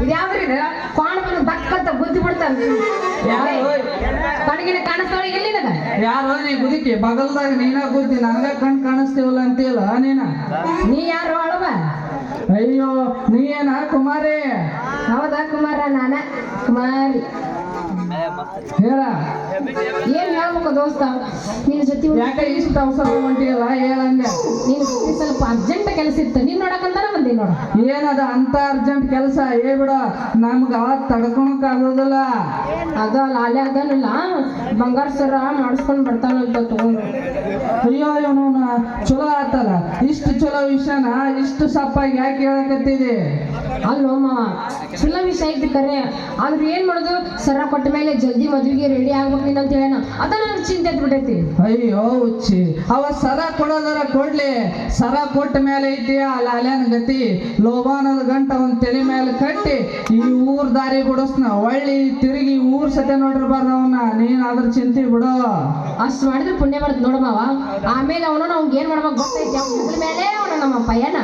ಇದ್ಯಾವ್ದ್ರಿ ಇದು ಕೋಣ ಬಂದು ದಕ್ಕಂತ ಬುದ್ಧಿ ಬಿಡ್ತಾನೆ ಕಣಗಿನ ಕಾಣಿಸ್ತಾಳ ಎಲ್ಲಿನದ ಯಾರೋ ನೀ ಗುದಿಕಿ ಬಗಲ್ದಾಗ ನೀನ ಕೂತಿ ನನಗ ಕಣ್ ಕಾಣಿಸ್ತೀವಲ್ಲ ಅಂತೀಯಲ್ಲ ನೀನ ನೀ ಯಾರು ಅಳವ ಅಯ್ಯೋ ನೀ ಏನ ಕುಮಾರಿ ಹೌದಾ ಕುಮಾರ ನಾನ ಕುಮಾರಿ ಹೇಳ ಏನ್ ಹೇಳ್ಬೇಕು ದೋಸ್ತ ನಿನ್ ಜೊತೆ ಯಾಕೆ ಇಷ್ಟ ಅವಸರ ಹೊಂಟಿಯಲ್ಲ ಹೇಳಂದೆ ನೀನ್ ಸ್ವಲ್ಪ ಅರ್ಜೆಂಟ್ ಕೆಲಸ ಇತ್ತು ನೀನ್ ನೋಡಕಂತಾನ ಬಂದಿ ನೋಡ ಏನದ ಅಂತ ಅರ್ಜೆಂಟ್ ಕೆಲಸ ಬಿಡ ನಮ್ಗ ತಡ್ಕೊಳಕ್ ಆಗೋದಿಲ್ಲ ಅದ ಲಾಲೆ ಅದನಲ್ಲ ಬಂಗಾರ ಸರ ಮಾಡಿಸ್ಕೊಂಡ್ ಬರ್ತಾನಂತ ತಗೊಂಡು ಅಯ್ಯೋ ಇವನು ಚಲೋ ಆತಲ್ಲ ಇಷ್ಟು ಚಲೋ ವಿಷಯನ ಇಷ್ಟು ಸಪ್ಪಾಗಿ ಯಾಕೆ ಹೇಳಕತ್ತಿದೆ ಅಲ್ಲೋ ಮಾವ ಚಲೋ ವಿಷಯ ಐತಿ ಕರೆ ಆದ್ರೆ ಏನ್ ಮಾಡೋದು ಸರ ಕೊಟ್ಟ ಮೇಲೆ ಜಲ್ದಿ ಮದ್ವಿಗೆ ರೆಡಿ ಆಗ್ಬೇಕು ನೀನ್ ಅಂತ ಹೇಳ ಅದ ನನಗೆ ಚಿಂತೆ ಎತ್ಬಿಟ್ಟೈತಿ ಅಯ್ಯೋ ಹುಚ್ಚಿ ಅವ ಸರ ಕೊಡೋದರ ಕೊಡ್ಲಿ ಸರ ಕೊಟ್ಟ ಮೇಲೆ ಐತಿ ಆ ಲಾಲ್ಯಾನ ಗತಿ ಲೋಬಾನದ ಗಂಟ ಒಂದ್ ತಲೆ ಮೇಲೆ ಕಟ್ಟಿ ಈ ಊರ್ ದಾರಿ ಬಿಡಿಸ್ನ ಒಳ್ಳಿ ತಿರುಗಿ ಊರ್ ಸತ್ಯ ನೋಡಿರ್ಬಾರ್ದು ಅವನ್ನ ನೀನ್ ಅದ್ರ ಚಿಂತೆ ಬಿಡು ಅಷ್ಟ್ ಮಾಡಿದ್ರೆ ಪುಣ್ಯ ಬರುತ್ತೆ ನೋಡ ಮಾವ ಆಮೇಲೆ ಅವನು ಅವ್ಗೆ ಏನ್ ಮಾಡ್ಬೇಕು ಗೊತ್ತೈತಿ ಅವ್ನ ಮೇಲೆ ಅವನು ನಮ್ಮ ಪಯ್ಯನ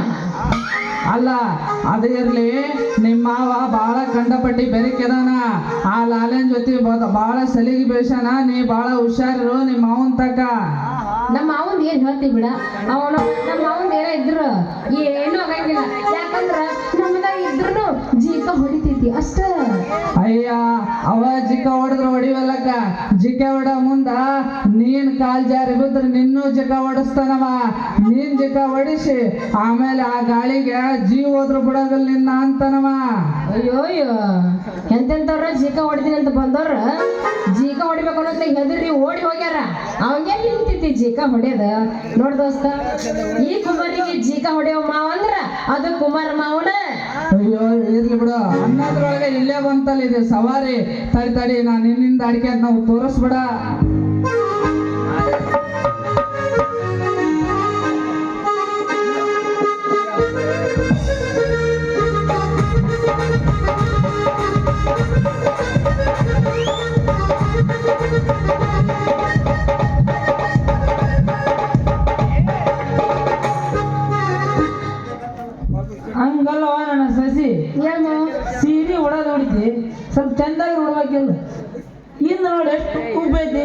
ಅಲ್ಲ ಅದು ಇರ್ಲಿ ನಿಮ್ಮ ಮಾವ ಬಾಳ ಕಂಡಪಟ್ಟಿ ಬೆರಕೆದಾನ ಆ ಲಾಲ್ಯನ್ ಜೊತೆ ಬಾಳ ಸಲಿಗೆ ಬೇಷನ ನೀ ಬಾಳ ಹುಷಾರು ನಿಮ್ಮ ಮಾವನ್ ತಕ ನಮ್ಮ ಮಾವನ್ ಏನ್ ಹೇಳ್ತೀವಿ ಬಿಡ ಅವನು ನಮ್ಮ ಮಾವನ್ ಏನ ಇದ್ರು ಏನು ಆಗಂಗಿಲ್ಲ ಯಾಕಂದ್ರ ನಮ್ಮದಾಗ ಇದ್ರು ಜೀಕ ಹೊಡಿತೈತಿ ಅಷ್ಟ ಅಯ್ಯ ಅವ ಜಿಕ್ಕ ಹೊಡೆದ್ರು ಹೊಡಿವಲ್ಲಕ್ಕ ಜಿಕ್ಕ ಹೊಡ ಮುಂದ ನೀನ್ ಕಾಲ್ ಜಾರಿ ಬಿದ್ರ ನಿನ್ನೂ ಜಿಕ್ಕ ಹೊಡಿಸ್ತಾನವ ನೀನ್ ಜಿಕ್ಕ ಹೊಡಿಸಿ ಆಮೇಲೆ ಆ ಗಾಳಿಗೆ ಜೀವ ಹೋದ್ರು ಬಿಡೋದಿಲ್ಲ ನಿನ್ನ ಅಂತನವ ಅಯ್ಯೋ ಅಯ್ಯೋ ಎಂತೆಂತವ್ರ ಜೀಕ ಹೊಡಿತೀನಿ ಅಂತ ಬಂದವ್ರ ಜೀಕ ಹೊಡಿಬೇಕು ಅನ್ನೋದ್ ಹೆದರಿ ಓಡಿ ಹೋಗ್ಯಾರ ಅವಂಗೆ ನಿಂತೈತಿ ಜೀಕ ಹೊಡೆಯದ ನೋಡ್ ದೋಸ್ತ ಈ ಕುಮಾರಿಗೆ ಜೀಕ ಹೊಡೆಯೋ ಮಾವ ಅಂದ್ರ ಅದು ಕುಮಾರ ಮಾವನ ಅಯ್ಯೋ ಇರ್ಲಿ ಬಿಡು ಅನ್ನೋದ್ರೊಳಗೆ ಇಲ್ಲೇ ಬಂತಲ್ಲ ಇದೆ ಸವಾರಿ ತಡಿ ತಡಿ ನಾನು ನಿನ್ನಿಂದ ಅಡಿಕೆ ಅಂತ ನಾವು ತೋರಿಸ್ಬಿಡ ಹಂಗಲ್ಲವ ನನ್ನ ಸಸಿ ಏನು ಸೀರೆ ಉಡೋದು ಹೊಡಿತಿ ಸ್ವಲ್ಪ ಚಂದಾಗಿ ನೋಡ್ಬೇಕಿಲ್ಲ ಇನ್ನು ನೋಡಿ ಎಷ್ಟು ಉಬ್ಬೈತಿ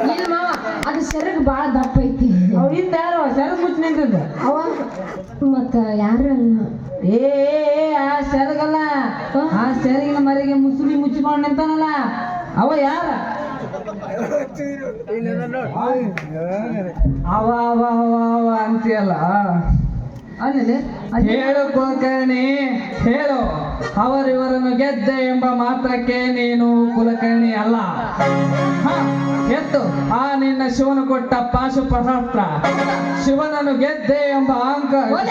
ಇಲ್ಲ ಮಾವ ಅದು ಸೆರಗ್ ಬಾಳ ದಪ್ಪ ಐತಿ ಅವ್ ಇಂದ ಯಾರು ಸೆರಗ್ ಮುಚ್ಚಿ ನಿಂತಿದ್ದ ಅವ ಮತ್ತ ಯಾರು ಏ ಆ ಸೆರಗಲ್ಲ ಆ ಸೆರಗಿನ ಮರಿಗೆ ಮುಸುಳಿ ಮುಚ್ಚಿಕೊಂಡು ನಿಂತಾನಲ್ಲ ಅವ ಯಾರ ಅವ ಅವ ಅವ ಅವ ಅಂತೀಯಲ್ಲ ಅಲ್ಲಿ ಹೇಳು ಕುಲಕರ್ಣಿ ಹೇಳು ಅವರಿವರನ್ನು ಗೆದ್ದೆ ಎಂಬ ಮಾತ್ರಕ್ಕೆ ನೀನು ಕುಲಕರ್ಣಿ ಅಲ್ಲ ಎತ್ತು ಆ ನಿನ್ನ ಶಿವನು ಕೊಟ್ಟ ಪಾಶುಪಶಾಸ್ತ್ರ ಶಿವನನ್ನು ಗೆದ್ದೆ ಎಂಬ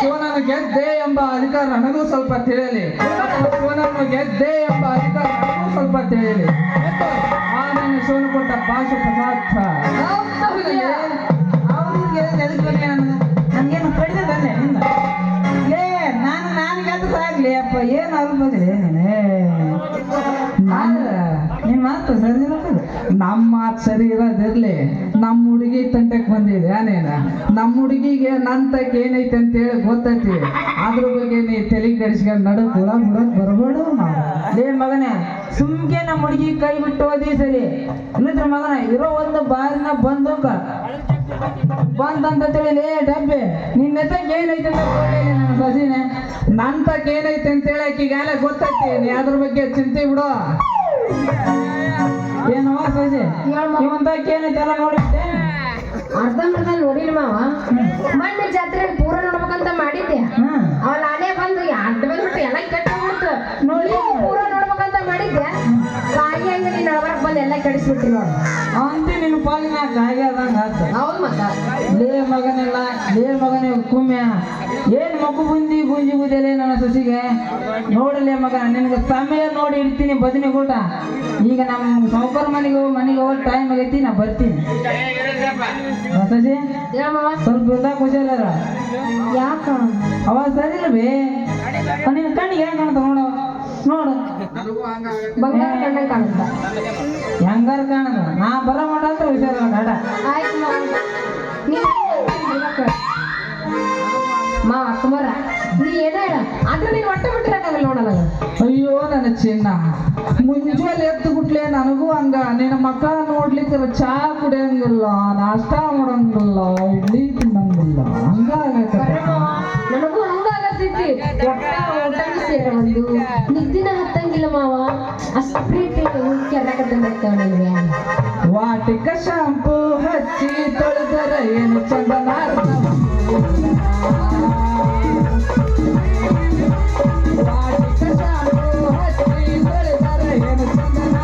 ಶಿವನನ್ನು ಗೆದ್ದೆ ಎಂಬ ಅಧಿಕಾರ ನನಗೂ ಸ್ವಲ್ಪ ತಿಳಿಯಲಿ ಶಿವನನ್ನು ಗೆದ್ದೆ ಎಂಬ ಅಧಿಕಾರ ನನಗೂ ಸ್ವಲ್ಪ ತಿಳಿಯಲಿ ಆ ನಿನ್ನ ಶಿವನು ಕೊಟ್ಟ ಪಾಶುಪಶಾಸ್ತ್ರ ನನ್ಗೇನು ಕಡಿದಲ್ಲೇ ನಿನ್ನ ನಾನು ಗೆದ್ದಾಗ್ಲಿ ಅಪ್ಪ ಏನು ಅಲ್ಬದ್ರಿ ನಿನ್ ಮಾತು ಸರಿ ನಮ್ಮ ಮಾತು ಸರಿ ಇರೋದಿರ್ಲಿ ನಮ್ಮ ಹುಡುಗಿ ತಂಟಕ್ಕೆ ಬಂದಿದೆ ಏನೇನ ನಮ್ಮ ಹುಡುಗಿಗೆ ನನ್ನ ತಕ್ಕ ಏನೈತೆ ಅಂತೇಳಿ ಗೊತ್ತೈತಿ ಅದ್ರ ಬಗ್ಗೆ ನೀ ತಲೆ ಕೆಡಿಸ್ಕೊಂಡು ನಡಕ್ ಹುಳ ಬಿಡಕ್ ಬರಬೇಡು ಲೇ ಮಗನೇ ಸುಮ್ಗೆ ನಮ್ಮ ಹುಡುಗಿ ಕೈ ಬಿಟ್ಟು ಹೋದಿ ಸರಿ ಇಲ್ಲದ್ರ ಮಗನ ಇರೋ ಒಂದು ಬಾರಿನ ಬಂದೋಕ ಬಂದಂತ ತಿಳಿ ಡಬ್ಬಿ ನಿನ್ನ ತಕ್ಕ ಏನೈತೆ ಅಂತ ನನ್ನ ಸಸಿನೇ ನನ್ನ ತಕ್ಕ ಏನೈತೆ ಅಂತ ಹೇಳಕ್ ಈಗಾಗಲೇ ಗೊತ್ತೈತಿ ನೀ ಅದ್ರ ಬಗ್ಗೆ ಚಿಂತೆ ಬಿಡು ಏನವ ಸಸಿ ಇವನ್ ತಕ್ಕ ಏನೈತೆ ಎಲ್ಲ ನೋಡಿದ್ದೆ ಅರ್ಧಂಬರ್ಧ ನೋಡಿಲ್ಲ ಮಾವ ಮೊನ್ನೆ ಜಾತ್ರೆ ಪೂರ ನೋಡ್ಬೇಕಂತ ಮಾಡಿದ್ದೆ ಅವ ನಾನೇ ಬಂದು ಅಡ್ಡ ಎಲ್ಲ ಕೆಟ್ಟ ನೋಡಿ ಪೂರ ನೋಡ್ಬೇಕಂತ ಮಾಡಿದ್ದೆ ಕಾಯಿ ಹಂಗೆ ನೀನ್ ನಡಬರಕ್ ಬಂದು ಎಲ್ಲ ಕೆಡಿಸ್ಬಿಟ್ಟಿ ನೋಡು ಅಂತೆ ನಿನ್ನ ಪಾಲಿನ ಕಾಯಿ ಆದಂಗ ಆತ ಹೌದು ಮತ್ತ ಲೇ ಮಗನೆಲ್ಲ ಲೇ ಮಗನೇ ಕುಮ್ಯ ಏನ್ ಮಗು ಗುಂಜಿ ಗುದೆಲೆ ನನ್ನ ಸಸಿಗೆ ನೋಡಲೇ ಮಗ ನಿನಗೆ ಸಮಯ ನೋಡಿ ಇಡ್ತೀನಿ ಬದನಿ ಊಟ ಈಗ ನಮ್ಮ ಸಾವುಕಾರ ಮನೆಗೆ ಹೋಗೋ ಟೈಮ್ ಆಗೈತಿ ನಾ ಬರ್ತೀನಿ ಸಸಿ ಸ್ವಲ್ಪ ಇಲ್ದಾಗ ಖುಷಿಯಲ್ಲಾರ ಯಾಕ ಅವ ಸರಿ ಇಲ್ವೇ ನಿನ್ನ ಕಣ್ಣಿಗೆ ಹೆಂಗ್ ಕಾಣ್ತ ನೋಡು ಬಂಗಾರ ಕಂಡಂಗ್ ಕಾಣುತ್ತ ಹೆಂಗಾರ ಕಾಣದ ನಾ ಬರ ಮಾಡಂತ ಹೋಗ್ತಾರ ಗಾಡ ಆಯ್ತು ಮಾವ ನೀನ್ ಮಾವ ಕುಮಾರ ನೀ ಏನ ಹೇಳ ಆದ್ರೆ ನೀನ್ ಹೊಟ್ಟೆ ಬಿಟ್ಟಿರಕ್ಕಾಗಲ್ಲ ನೋಡಲ್ಲ ಅಯ್ಯೋ ನನ್ನ ಚಿನ್ನ ಮುಂಜಾನೆ ಎದ್ದು ಬಿಟ್ಲೆ ನನಗೂ ಹಂಗ ನಿನ್ನ ಮಕ್ಕ ನೋಡ್ಲಿಕ್ಕೆ ಚಾ ಕುಡಿಯಂಗಿಲ್ಲ ನಾಷ್ಟ ಮಾಡಂಗಿಲ್ಲ ಇಡ್ಲಿ ತಿನ್ನಂಗಿಲ್ಲ ಹಂಗಾಗೈತೆ ನನಗೂ ಹಂಗಾಗತೈತಿ ಊಟ ಸೇರ ಒಂದು ನಿದ್ದಿನ ಹತ್ತಂಗಿಲ್ಲ ಮಾವ ಅಷ್ಟು ಪ್ರೀತಿ ಕೆರಕತ್ತಂಗ ನಿಮ್ಗೆ ವಾಟಿಕ ಶಾಂಪು ಹಚ್ಚಿ ತೊಳೆದರ ಏನು ಚಂದನ ವಾಟಿಕ ಶಾಂಪು ಹಚ್ಚಿ ತೊಳೆದರ ಏನು ಚಂದನ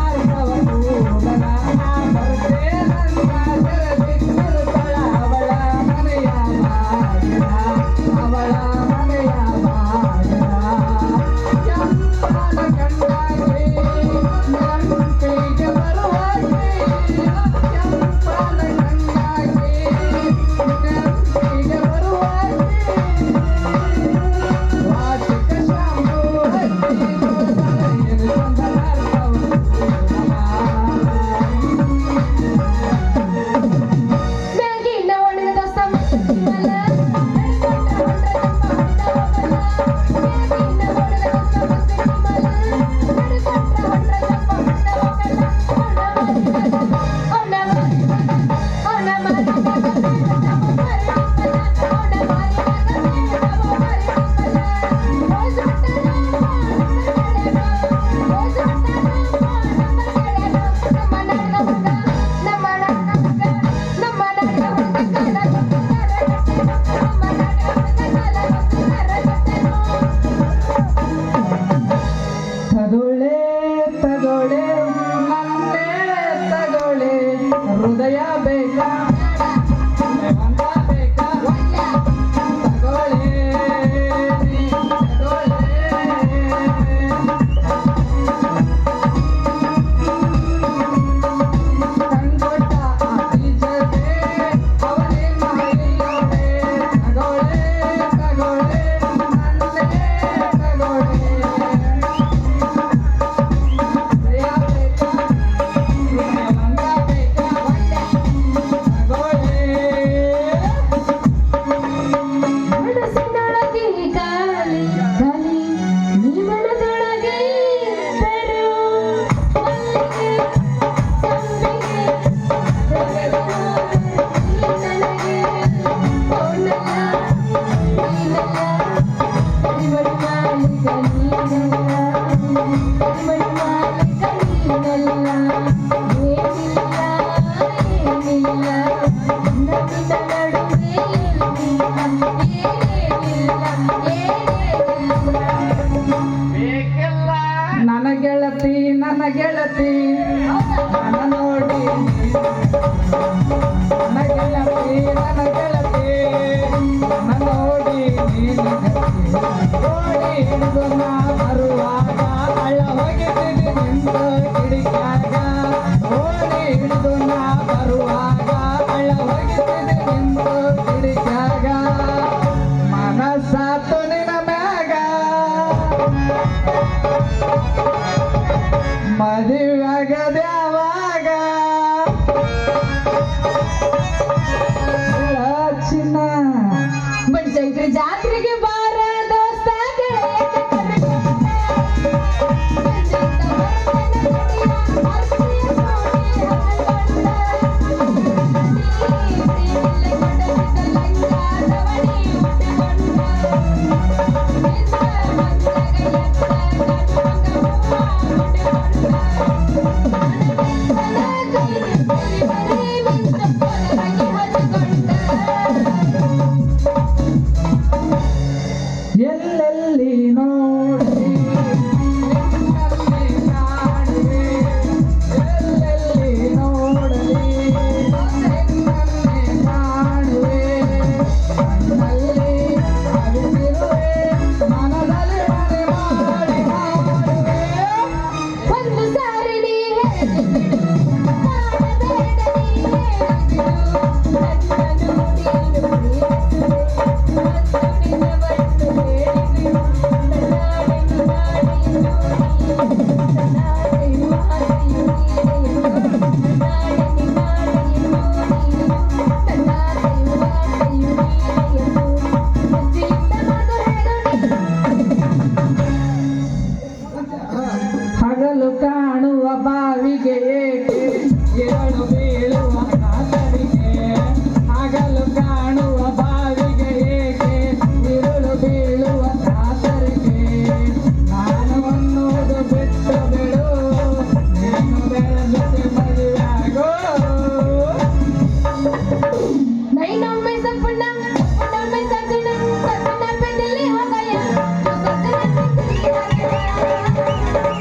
ಅವಳ ಮನೆಯ ಅವಳ ಮನೆಯ ಹೃದಯ ಬೇಕಾ ಮಂದ ಬೇಕಾ ತಗೊಳ್ಳಿ ಕಂಗೊಟ್ಟ ಬೀಜವೇ ಅವನೇ ಮಾಡಿಯೋಡೆ ತಗೊಳ್ಳಿ ತಗೊಳ್ಳಿ ನನ್ನೇ ತಗೊಳ್ಳಿ ಹೃದಯ ಬೇಕಾ ಮಂದ ಬೇಕಾ ಮನಸ್ಸಿನೊಳಗೆ ಗಾಳಿ ಗಾಳಿ ನೀ ಮನದೊಳಗೆ ಇದ್ದರು ಮಲ್ಲಿಗೆ ಸಂಪಿಗೆ ನೀ ನನಗೆ ಓನಲ್ಲ ನೀನಲ್ಲ ಕರಿಮಣಿ ಮಾಲಿಕ ನೀನಲ್ಲ ಕರಿಮಣಿ ಮಾಲಿಕ ನೀನಲ್ಲ ಏನಿಲ್ಲ ಏನಿಲ್ಲ ನಮ್ಮಿಂದ ನಡುವೆ ನನ್ನ ಗೆಳತಿ ನನ್ನ ಗೆಳತಿ ನನ್ನ ನೋಡಿ ನನ್ನ ಗೆಳತಿ ನನ್ನ ಗೆಳತಿ ನನ್ನ ನೋಡಿ ಓಡಿ ಹಿಡಿದು ನಾ ಬರುವಾಗ ಹಳ್ಳ ಹೋಗಿದ್ದೀನಿ ನಿಂತ ಕಿಡಿಕ್ಯಾಗ ಓಡಿ ಹಿಡಿದು ನಾ ಬರುವಾಗ ಹಳ್ಳ ಹೋಗಿದ್ದೀನಿ ನಿಂತ ಕಿಡಿಕ್ಯಾಗ ಮನಸ್ಸಾತು ನಿನ್ನ ಮ್ಯಾಗ ಮದುವೆಯಾಗದ ಯಾವಾಗ ಚಿನ್ನ ಬನಶಂಕರಿ ಜಾತ್ರೆಗೆ ಬಾರ ದೋಸ್ತ ಗೆಳೆಯನ ಕರೆಕೊಂಡ. ಸಂಜೆಯಿಂದ ಬರ್ತೇನೆ ನುಡಿಯ ಆರ್ತಿಯ ಸೋನೆ ಹರಕೊಂಡ. ಪ್ರೀತಿಯಲ್ಲಿ ಕೊಡಲಿದ್ದ ಲಂಗಾದವನಿ ಉಟ್ಟುಕೊಂಡ. ಎದ್ದ ಮಂದಗ ಎದ್ದ ಗಂಡು ಮಗ ಹೂವ ಉಟ್ಟುಕೊಂಡ. ಎಲ್ಲೆಲ್ಲಿ ನೋಡಿ ನಿನ್ನಲ್ಲಿ ಕಾಣುವೆ ಎಲ್ಲೆಲ್ಲಿ ನೋಡಲಿ ನಿನ್ನಲ್ಲಿ ಕಾಣುವೆ ಕಣ್ಣಲ್ಲಿ ಅವಿತಿರುವೆ ಮನದಲ್ಲಿ ಮನೆ ಮಾಡಿ ಮಾಡುವೆ ಒಂದು ಸಾರಿ ನೀ ಹೇಳಿ ಬಿಡು ಮಾಡಬೇಡ ನೀ ಬೀಳುವ ಕಾತರಿಗೆ ಹಗಲು ಕಾಣುವ ಬಾವಿಗೆ ಏಕೆ ಇರುಳು ಬೀಳುವ ಕಾತರಿಗೆ ನಾನು ಅನ್ನೋದು ಬಿಟ್ಟು ಬಿಡು ನೀನು ಬೆಳೆದ ಮದುವೆಯಾಗೋ नैनों में सपना सपना में सजना सपना पे दिल हो गया जो सपना पे दिल हो गया सपना पे दिल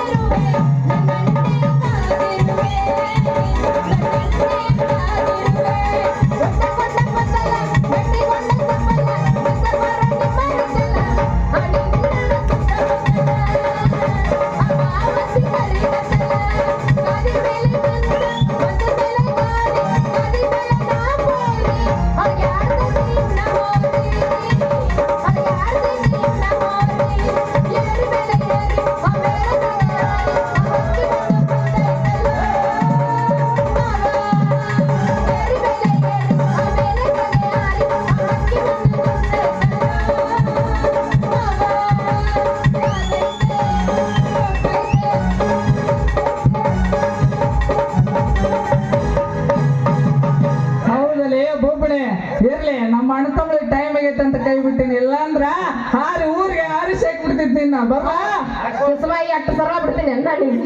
हो गया अरे सली ಹೌದಲೇ ಬೋಬಣೆ ಇರ್ಲಿ ನಮ್ಮ ಅಣ್ಣ ತಮ್ಮಳಿಗೆ ಟೈಮ್ ಆಗೈತೆ ಅಂತ ಕೈ ಬಿಟ್ಟಿನಿ ಇಲ್ಲಾಂದ್ರ ಹಾರಿ ಊರಿಗೆ ಹಾರಿ ಸೇಕ್ ಬಿಡ್ತಿದ್ದೀನಿ ನಾ ಬರ್ಲಾ किसवाई 8 ಸಲ ಬಿಡ್ತೀನಿ ಅಂದ ನೀನು